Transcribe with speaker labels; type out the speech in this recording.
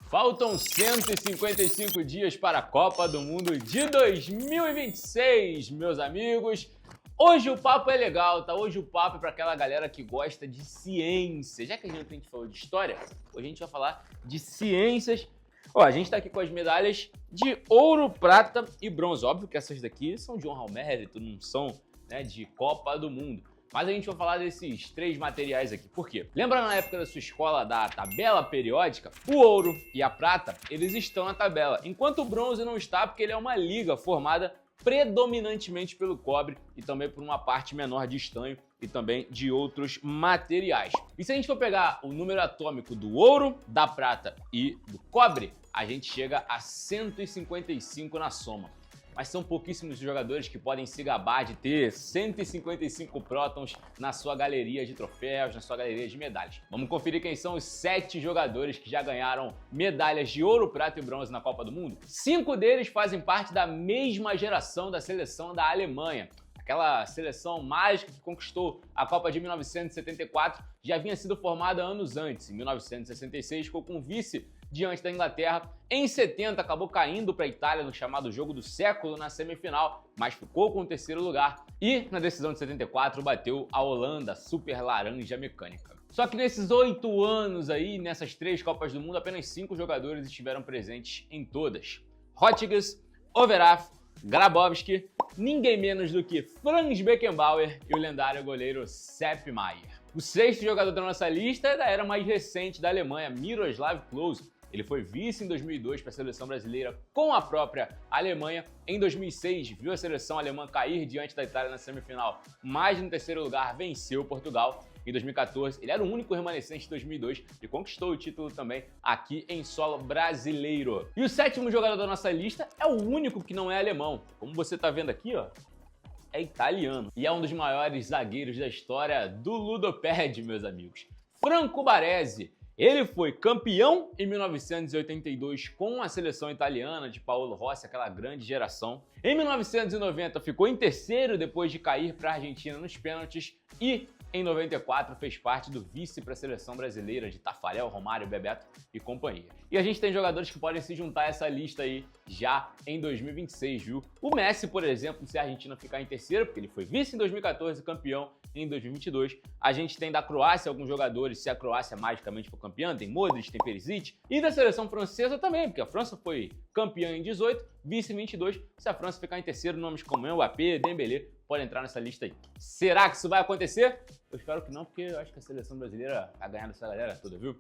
Speaker 1: Faltam 155 dias para a Copa do Mundo de 2026, meus amigos. Hoje o papo é legal, tá? Hoje o papo é para aquela galera que gosta de ciência. Já que a gente falou de história, hoje a gente vai falar de ciências. Ó, a gente tá aqui com as medalhas de ouro, prata e bronze. Óbvio que essas daqui são de honra ao mérito, não são, né, de Copa do Mundo. Mas a gente vai falar desses três materiais aqui. Por quê? Lembra na época da sua escola da tabela periódica? O ouro e a prata, eles estão na tabela, enquanto o bronze não está porque ele é uma liga formada predominantemente pelo cobre e também por uma parte menor de estanho e também de outros materiais. E se a gente for pegar o número atômico do ouro, da prata e do cobre, a gente chega a 155 na soma. Mas são pouquíssimos os jogadores que podem se gabar de ter 155 prótons na sua galeria de troféus, na sua galeria de medalhas. Vamos conferir quem são os 7 jogadores que já ganharam medalhas de ouro, prata e bronze na Copa do Mundo. 5 deles fazem parte da mesma geração da seleção da Alemanha. Aquela seleção mágica que conquistou a Copa de 1974 já havia sido formada anos antes. Em 1966 ficou com vice diante da Inglaterra. Em 70 acabou caindo para a Itália no chamado jogo do século na semifinal, mas ficou com o terceiro lugar. E na decisão de 74 bateu a Holanda, super laranja mecânica. Só que nesses 8 anos aí, nessas 3 Copas do Mundo, apenas 5 jogadores estiveram presentes em todas. Hottigs, Overath, Grabowski, ninguém menos do que Franz Beckenbauer e o lendário goleiro Sepp Maier. O 6º jogador da nossa lista é da era mais recente da Alemanha, Miroslav Klose. Ele foi vice em 2002 para a seleção brasileira com a própria Alemanha. Em 2006, viu a seleção alemã cair diante da Itália na semifinal, mas no terceiro lugar venceu Portugal. Em 2014, ele era o único remanescente de 2002 e conquistou o título também aqui em solo brasileiro. E o 7º jogador da nossa lista é o único que não é alemão. Como você está vendo aqui, ó, é italiano. E é um dos maiores zagueiros da história do Ludoped, meus amigos. Franco Baresi. Ele foi campeão em 1982 com a seleção italiana de Paolo Rossi, aquela grande geração. Em 1990 ficou em terceiro depois de cair para a Argentina nos pênaltis e em 94 fez parte do vice para a seleção brasileira de Tafarel, Romário, Bebeto e companhia. E a gente tem jogadores que podem se juntar a essa lista aí já em 2026, viu? O Messi, por exemplo, se a Argentina ficar em terceiro, porque ele foi vice em 2014 e campeão em 2022. A gente tem da Croácia alguns jogadores, se a Croácia magicamente for campeã, tem Modric, tem Perisic. E da seleção francesa também, porque a França foi campeã em 18, vice em 22. Se a França ficar em terceiro, nomes como Mbappé, Dembélé, pode entrar nessa lista aí. Será que isso vai acontecer? Eu espero que não, porque eu acho que a seleção brasileira vai ganhar dessa galera toda, viu?